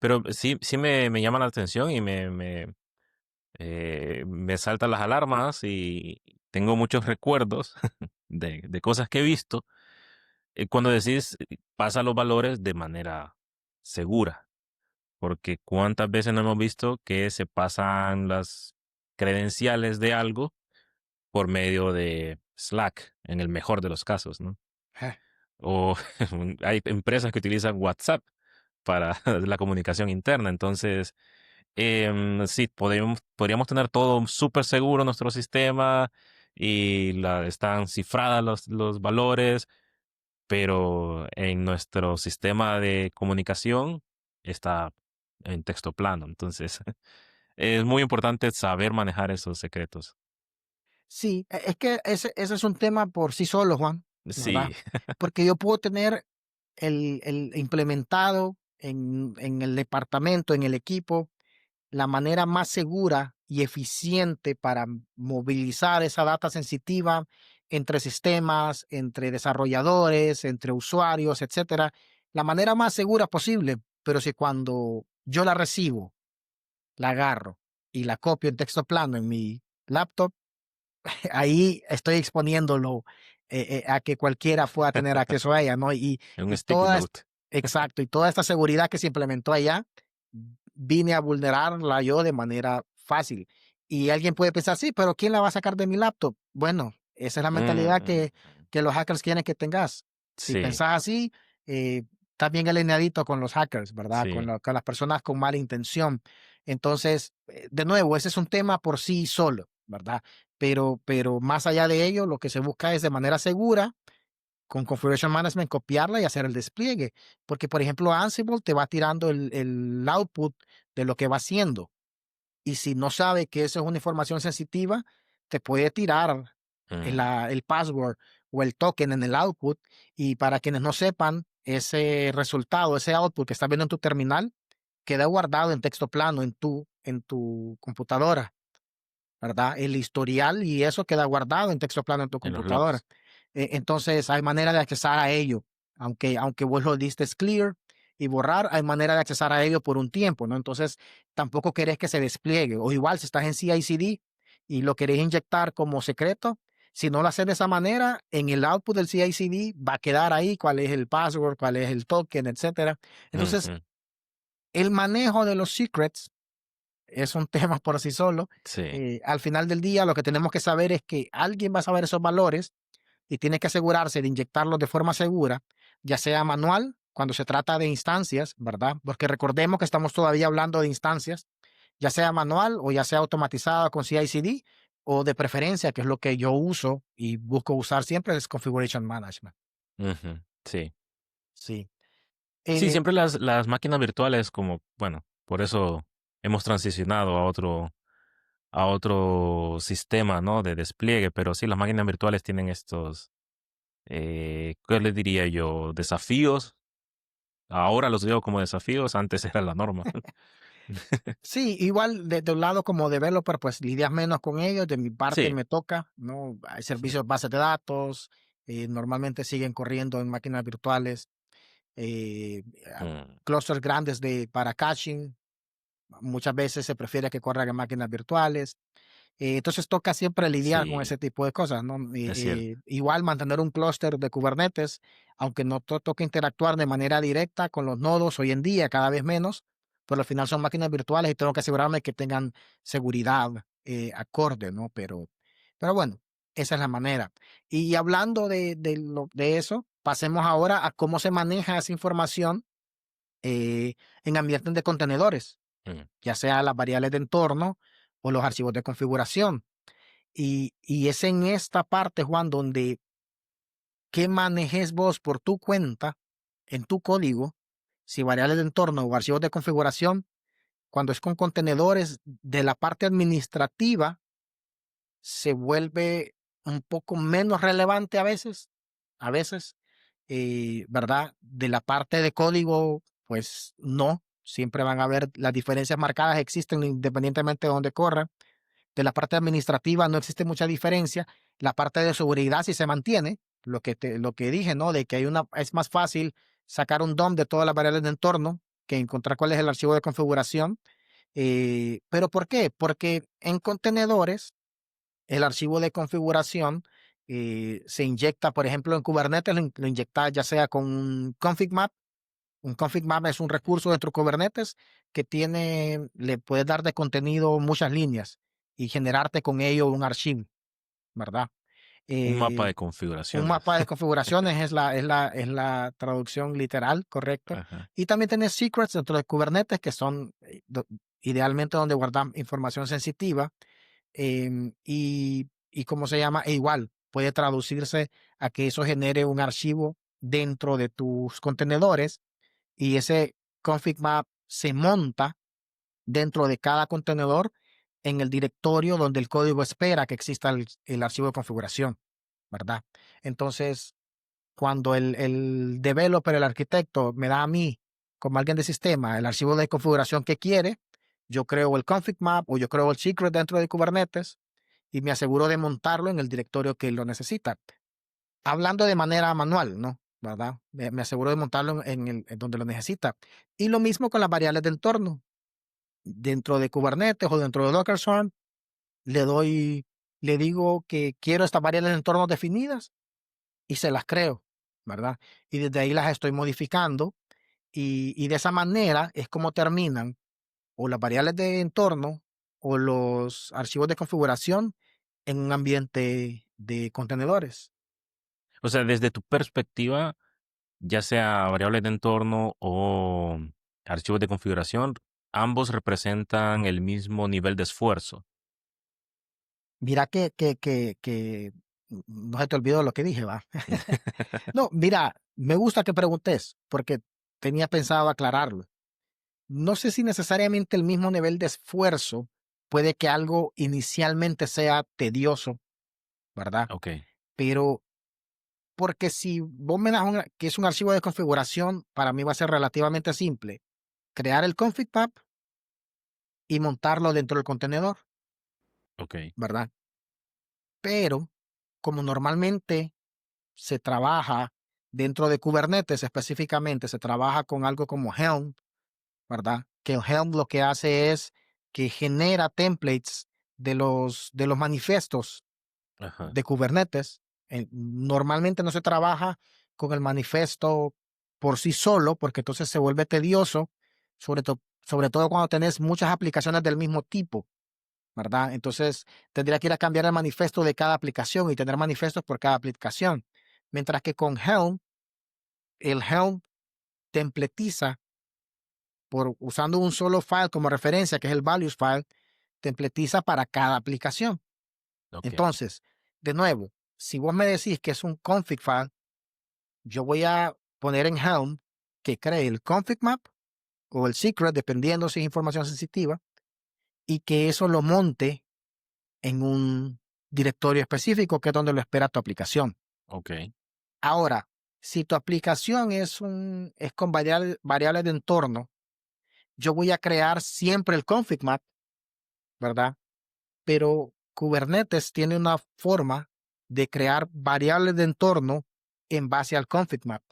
Pero sí me llama la atención y me saltan las alarmas y tengo muchos recuerdos de cosas que he visto. Cuando decís, pasa los valores de manera segura, porque cuántas veces no hemos visto que se pasan las credenciales de algo por medio de Slack, en el mejor de los casos, ¿no? Eh, O hay empresas que utilizan WhatsApp para la comunicación interna. Entonces, sí, podríamos tener todo súper seguro nuestro sistema y están cifradas los valores, pero en nuestro sistema de comunicación está en texto plano. Entonces, es muy importante saber manejar esos secretos. Sí, es que ese es un tema por sí solo, Juan, ¿verdad? Sí. Porque yo puedo tener el implementado en el departamento, en el equipo, la manera más segura y eficiente para movilizar esa data sensitiva entre sistemas, entre desarrolladores, entre usuarios, etcétera, la manera más segura posible. Pero si cuando yo la recibo, la agarro y la copio en texto plano en mi laptop, ahí estoy exponiéndolo a que cualquiera pueda tener acceso a ella, ¿no? En un Y sticky toda, note. exacto, y toda esta seguridad que se implementó allá, vine a vulnerarla yo de manera fácil. Y alguien puede pensar, sí, pero ¿quién la va a sacar de mi laptop? Bueno, esa es la Mm, mentalidad mm, que los hackers quieren que tengas. Si sí, pensás así, estás bien alineadito con los hackers, ¿verdad? sí. Con las personas con mala intención. Entonces, de nuevo, ese es un tema por sí solo, ¿verdad? Pero más allá de ello, lo que se busca es de manera segura, con Configuration Management, copiarla y hacer el despliegue. Porque, por ejemplo, Ansible te va tirando el output de lo que va haciendo. Y si no sabe que eso es una información sensitiva, te puede tirar Mm, el password o el token en el output. Y para quienes no sepan, ese resultado, ese output que estás viendo en tu terminal, queda guardado en texto plano en tu computadora, ¿verdad? El historial y eso queda guardado en texto plano en tu en los computadora. logs. Entonces hay manera de accesar a ello, aunque vos lo diste clear y borrar, hay manera de accesar a ello por un tiempo, ¿no? Entonces tampoco querés que se despliegue, o igual si estás en CI/CD y lo querés inyectar como secreto, si no lo haces de esa manera, en el output del CI/CD va a quedar ahí cuál es el password, cuál es el token, etcétera. Entonces, Ujú, el manejo de los secrets es un tema por sí solo. sí. Al final del día, lo que tenemos que saber es que alguien va a saber esos valores y tiene que asegurarse de inyectarlos de forma segura, ya sea manual, cuando se trata de instancias, ¿verdad? Porque recordemos que estamos todavía hablando de instancias, ya sea manual o ya sea automatizada con CI/CD, o de preferencia, que es lo que yo uso y busco usar siempre, es Configuration Management. Ujú, sí. Sí. Sí, Eh, siempre las máquinas virtuales como, bueno, por eso hemos transicionado a otro sistema, ¿no? De despliegue, pero sí, las máquinas virtuales tienen estos, ¿qué les diría yo? Desafíos. Ahora los veo como desafíos, antes era la norma. Sí, igual de un lado como developer, pues lidias menos con ellos. De mi parte Sí. me toca, ¿no? Hay servicios bases de datos, normalmente siguen corriendo en máquinas virtuales, eh, Mm, clusters grandes para caching. Muchas veces se prefiere que corran en máquinas virtuales. Entonces toca siempre lidiar con sí, ese tipo de cosas, ¿no? es cierto. Igual mantener un clúster de Kubernetes, aunque no toque interactuar de manera directa con los nodos hoy en día, cada vez menos, pero al final son máquinas virtuales y tengo que asegurarme que tengan seguridad acorde, ¿no? Pero bueno, esa es la manera. Y hablando de eso, pasemos ahora a cómo se maneja esa información en ambientes de contenedores, Mm, ya sea las variables de entorno o los archivos de configuración. Y es en esta parte, Juan, donde que manejes vos por tu cuenta, en tu código, si variables de entorno o archivos de configuración, cuando es con contenedores de la parte administrativa, se vuelve un poco menos relevante a veces, ¿verdad? De la parte de código, pues no, siempre van a haber las diferencias marcadas, existen independientemente de donde corran. De la parte administrativa no existe mucha diferencia. La parte de seguridad sí se mantiene, lo que dije, ¿no? De que es más fácil sacar un DOM de todas las variables de entorno que encontrar cuál es el archivo de configuración. ¿Pero por qué? Porque en contenedores, el archivo de configuración se inyecta, por ejemplo, en Kubernetes lo inyecta ya sea con un config map. Un config map es un recurso dentro de Kubernetes que le puedes dar de contenido muchas líneas y generarte con ello un archivo, ¿verdad? Un mapa Eh, de un configuraciones. mapa de configuraciones es la traducción literal, correcto. Ajá. Y también tienes secrets dentro de Kubernetes, que son idealmente donde guardan información sensitiva. Y ¿cómo se llama? E igual, puede traducirse a que eso genere un archivo dentro de tus contenedores y ese config map se monta dentro de cada contenedor en el directorio donde el código espera que exista el archivo de configuración, ¿verdad? Entonces, cuando el developer, el arquitecto, me da a mí, como alguien de sistema, el archivo de configuración que quiere, yo creo el config map o yo creo el secret dentro de Kubernetes y me aseguro de montarlo en el directorio que lo necesita. Hablando de manera manual, ¿no? ¿Verdad? Me aseguro de montarlo en donde lo necesita. Y lo mismo con las variables de entorno. Dentro de Kubernetes o dentro de Docker Swarm, le doy, le digo que quiero estas variables de entorno definidas y se las creo, ¿verdad? Y desde ahí las estoy modificando y de esa manera es como terminan o las variables de entorno o los archivos de configuración en un ambiente de contenedores. O sea, desde tu perspectiva, ya sea variables de entorno o archivos de configuración, ambos representan el mismo nivel de esfuerzo. Mira que no se te olvidó lo que dije, va. No, mira, me gusta que preguntes porque tenía pensado aclararlo. No sé si necesariamente el mismo nivel de esfuerzo puede que algo inicialmente sea tedioso, ¿verdad? Ok, Pero porque si vos me das que es un archivo de configuración, para mí va a ser relativamente simple. Crear el config map y montarlo dentro del contenedor, ok, ¿verdad? Pero como normalmente se trabaja dentro de Kubernetes específicamente, se trabaja con algo como Helm, ¿verdad? Que el Helm lo que hace es que genera templates de los manifiestos ajá, de Kubernetes. Normalmente no se trabaja con el manifiesto por sí solo, porque entonces se vuelve tedioso, sobre todo cuando tenés muchas aplicaciones del mismo tipo, ¿verdad? Entonces tendría que ir a cambiar el manifiesto de cada aplicación y tener manifiestos por cada aplicación. Mientras que con Helm, el Helm templetiza usando un solo file como referencia, que es el values file, templetiza para cada aplicación. ok, Entonces, de nuevo, si vos me decís que es un config file, yo voy a poner en Helm que cree el config map o el secret, dependiendo si es información sensitiva, y que eso lo monte en un directorio específico que es donde lo espera tu aplicación. ok, Ahora, si tu aplicación es con variables de entorno, yo voy a crear siempre el config map, ¿verdad? Pero Kubernetes tiene una forma de crear variables de entorno en base al config map,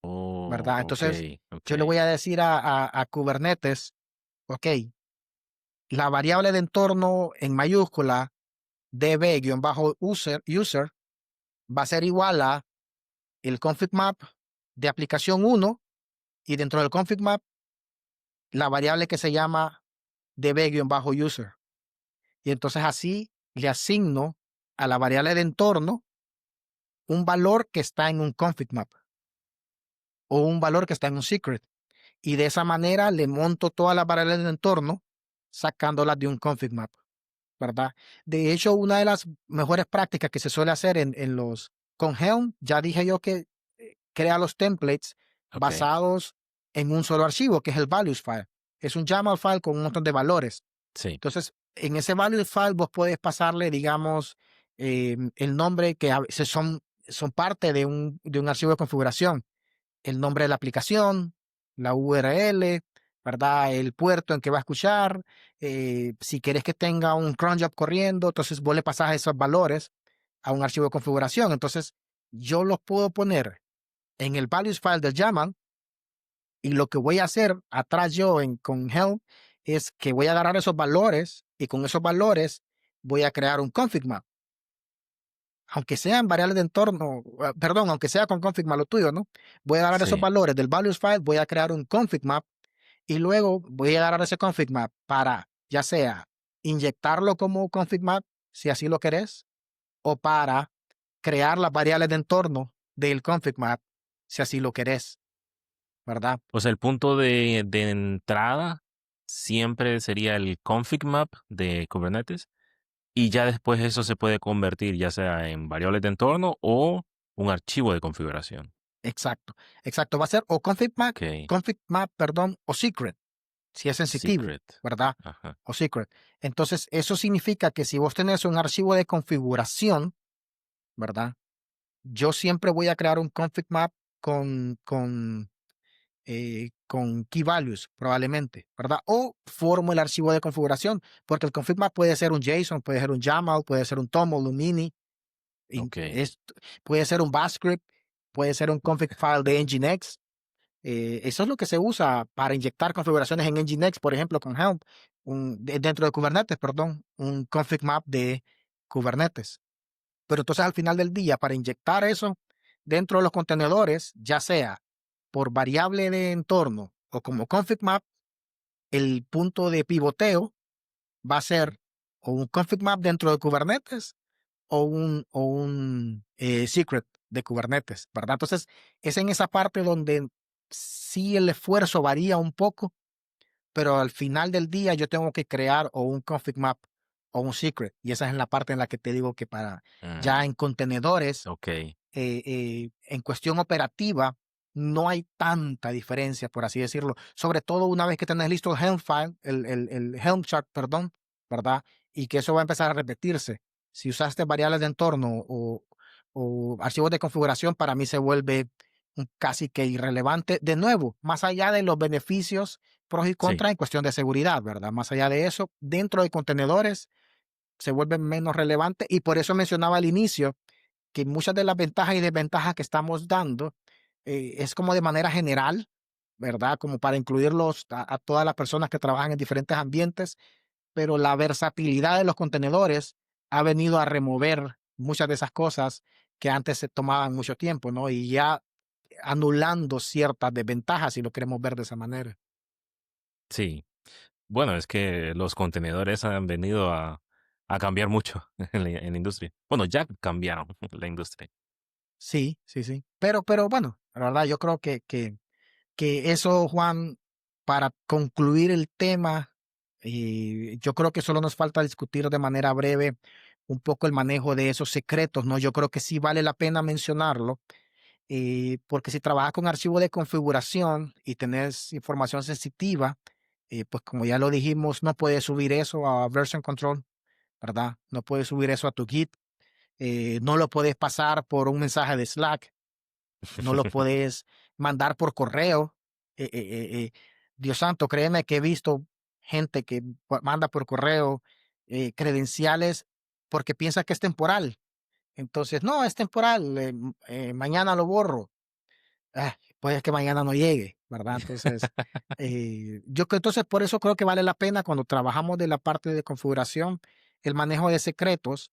oh, ¿verdad? ok, Entonces, ok, yo le voy a decir a Kubernetes, ok, la variable de entorno en mayúscula db-user va a ser igual a el config map de aplicación uno y dentro del config map la variable que se llama db-user. Y entonces así le asigno a la variable de entorno un valor que está en un config map o un valor que está en un secret. Y de esa manera le monto todas las variables del entorno sacándolas de un config map, ¿verdad? De hecho, una de las mejores prácticas que se suele hacer con Helm, ya dije yo que crea los templates ok, basados en un solo archivo, que es el values file. Es un YAML file con un montón de valores. sí, Entonces, en ese values file vos podés pasarle, digamos, el nombre que a veces son parte de un archivo de configuración, el nombre de la aplicación, la URL, ¿verdad? El puerto en que va a escuchar. Si querés que tenga un cron job corriendo, entonces vos le pasás esos valores a un archivo de configuración. Entonces, yo los puedo poner en el values file del YAML Y lo que voy a hacer atrás yo con Helm es que voy a agarrar esos valores y con esos valores voy a crear un config map. Aunque sean variables de entorno, perdón, aunque sea con config map lo tuyo, ¿no? Voy a agarrar esos Sí. valores del values file, voy a crear un config map y luego voy a agarrar ese config map para ya sea inyectarlo como config map, si así lo querés, o para crear las variables de entorno del config map, si así lo querés, ¿verdad? O sea, el punto de entrada siempre sería el config map de Kubernetes y ya después eso se puede convertir ya sea en variables de entorno o un archivo de configuración. Exacto, exacto. Va a ser o Ok. config map, perdón, o secret, si es sensitivo, Secret. ¿verdad? Ajá. O secret. Entonces, eso significa que si vos tenés un archivo de configuración, ¿verdad? Yo siempre voy a crear un config map con key values, probablemente, ¿verdad? O formo el archivo de configuración, porque el config map puede ser un JSON, puede ser un YAML, puede ser un TOML, un MINI, y Ok. puede ser un bash script, puede ser un config file de Nginx. Eso es lo que se usa para inyectar configuraciones en Nginx, por ejemplo, con Helm, dentro de Kubernetes, perdón, un config map de Kubernetes. Pero entonces al final del día, para inyectar eso dentro de los contenedores, ya sea por variable de entorno o como config map, el punto de pivoteo va a ser o un config map dentro de Kubernetes o un secret de Kubernetes, ¿verdad? Entonces, es en esa parte donde sí el esfuerzo varía un poco, pero al final del día yo tengo que crear o un config map o un secret. Y esa es la parte en la que te digo que para ya Mm, en contenedores ok. en cuestión operativa, no hay tanta diferencia, por así decirlo. Sobre todo una vez que tenés listo el Helm file, el Helm chart, perdón, ¿verdad? Y que eso va a empezar a repetirse. Si usaste variables de entorno o archivos de configuración, para mí se vuelve casi que irrelevante. De nuevo, más allá de los beneficios, pros y Sí. contras en cuestión de seguridad, ¿verdad? Más allá de eso, dentro de contenedores se vuelve menos relevante y por eso mencionaba al inicio que muchas de las ventajas y desventajas que estamos dando es como de manera general, ¿verdad? Como para incluirlos a todas las personas que trabajan en diferentes ambientes, pero la versatilidad de los contenedores ha venido a remover muchas de esas cosas que antes se tomaban mucho tiempo, ¿no? Y ya anulando ciertas desventajas, si lo queremos ver de esa manera. Sí. Bueno, es que los contenedores han venido a cambiar mucho en la industria. Bueno, ya cambiaron la industria. Sí, sí, sí. Pero bueno, la verdad, yo creo que eso, Juan, para concluir el tema, yo creo que solo nos falta discutir de manera breve un poco el manejo de esos secretos, ¿no? Yo creo que sí vale la pena mencionarlo, porque si trabajas con archivo de configuración y tenés información sensitiva, pues como ya lo dijimos, no puedes subir eso a version control, ¿verdad? No puedes subir eso a tu Git, no lo puedes pasar por un mensaje de Slack, no lo puedes mandar por correo. Eh, eh, eh, eh, Dios santo, créeme que he visto gente que manda por correo credenciales porque piensa que es temporal. Entonces, no, es temporal, mañana lo borro. Puede que mañana no llegue, ¿verdad? Entonces, entonces por eso creo que vale la pena cuando trabajamos de la parte de configuración, el manejo de secretos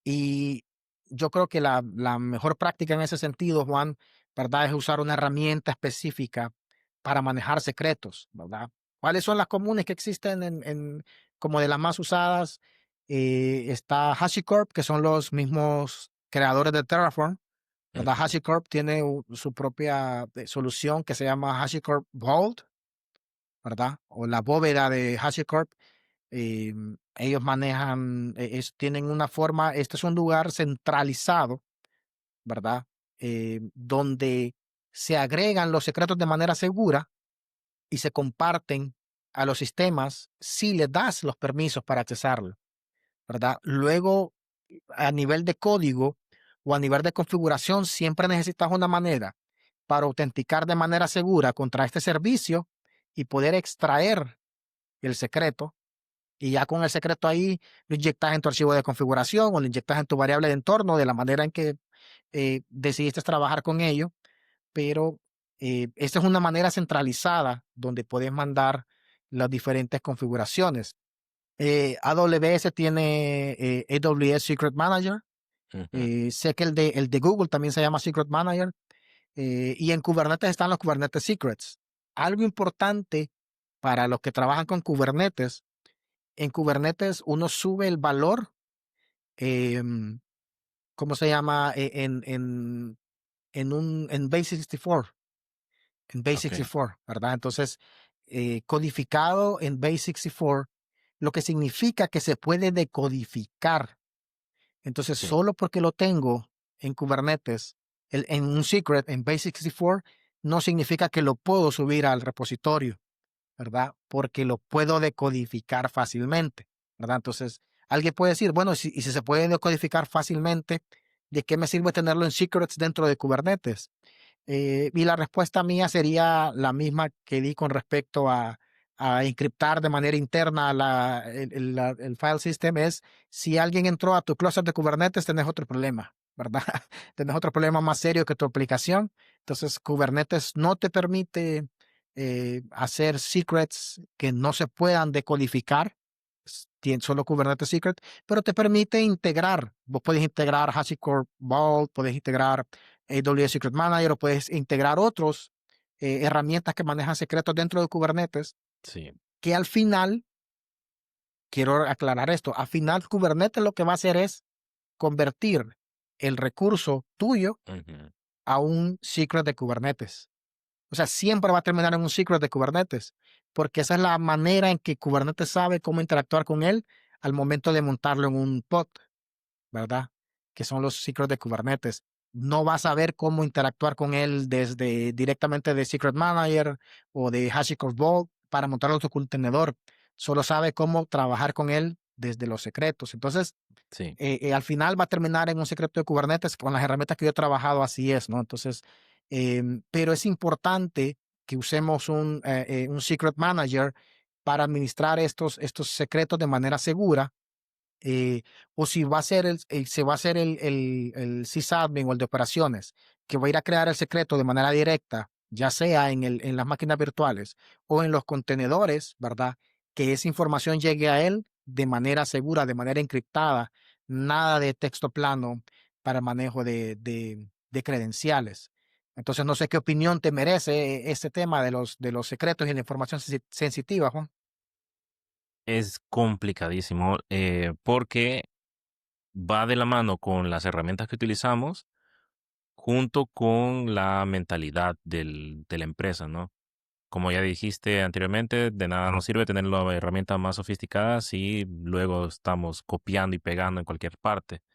y yo creo que la mejor práctica en ese sentido, Juan, ¿verdad? Es usar una herramienta específica para manejar secretos, ¿verdad? ¿Cuáles son las comunes que existen como de las más usadas? Está HashiCorp, que son los mismos creadores de Terraform, ¿verdad? Ujú. HashiCorp tiene su propia solución que se llama HashiCorp Vault, ¿verdad? O la bóveda de HashiCorp. Ellos manejan, tienen una forma, este es un lugar centralizado, ¿verdad? Donde se agregan los secretos de manera segura y se comparten a los sistemas si les das los permisos para accesarlo, ¿verdad? Luego, a nivel de código o a nivel de configuración, siempre necesitas una manera para autenticar de manera segura contra este servicio y poder extraer el secreto y ya con el secreto ahí lo inyectas en tu archivo de configuración o lo inyectas en tu variable de entorno de la manera en que decidiste trabajar con ello, pero Esta es una manera centralizada donde puedes mandar las diferentes configuraciones. AWS tiene AWS Secret Manager. Ujú. Sé que el de Google también se llama Secret Manager. Y en Kubernetes están los Kubernetes Secrets. Algo importante para los que trabajan con Kubernetes, en Kubernetes uno sube el valor, em, ¿cómo se llama? En Base64, en Ok. Base64, ¿verdad? Entonces, codificado en Base64, lo que significa que se puede decodificar. Entonces, Sí, solo porque lo tengo en Kubernetes, en un secret, en Base64, no significa que lo puedo subir al repositorio, ¿verdad? Porque lo puedo decodificar fácilmente, ¿verdad? Entonces, alguien puede decir, bueno, y si se puede decodificar fácilmente, ¿de qué me sirve tenerlo en secrets dentro de Kubernetes? Y la respuesta mía sería la misma que di con respecto a encriptar de manera interna el file system, es si alguien entró a tu cluster de Kubernetes, tenés otro problema, ¿verdad? Tenés otro problema más serio que tu aplicación. Entonces, Kubernetes no te permite hacer secrets que no se puedan decodificar. Tiene solo Kubernetes Secret, pero te permite integrar. Vos puedes integrar HashiCorp Vault, puedes integrar AWS Secret Manager o puedes integrar otros herramientas que manejan secretos dentro de Kubernetes, sí. que al final, quiero aclarar esto, al final Kubernetes lo que va a hacer es convertir el recurso tuyo Ujú. a un secret de Kubernetes. O sea, siempre va a terminar en un secret de Kubernetes, porque esa es la manera en que Kubernetes sabe cómo interactuar con él al momento de montarlo en un pod, ¿verdad? Que son los secrets de Kubernetes. No vas a ver cómo interactuar con él desde directamente de Secret Manager o de HashiCorp Vault para montarlo en tu contenedor. Solo sabe cómo trabajar con él desde los secretos. Entonces, Sí. al final va a terminar en un secreto de Kubernetes con las herramientas que yo he trabajado, así es, ¿no? Entonces, pero es importante que usemos un Secret Manager para administrar estos secretos de manera segura, o si va a ser se va a hacer el sysadmin o el de operaciones, que va a ir a crear el secreto de manera directa, ya sea en las máquinas virtuales o en los contenedores, ¿verdad? Que esa información llegue a él de manera segura, de manera encriptada, nada de texto plano para el manejo de credenciales. Entonces, no sé qué opinión te merece este tema de los secretos y la información sensitiva, Juan. Es complicadísimo porque va de la mano con las herramientas que utilizamos junto con la mentalidad de la empresa, ¿no? Como ya dijiste anteriormente, de nada nos sirve tener la herramienta más sofisticada si luego estamos copiando y pegando en cualquier parte.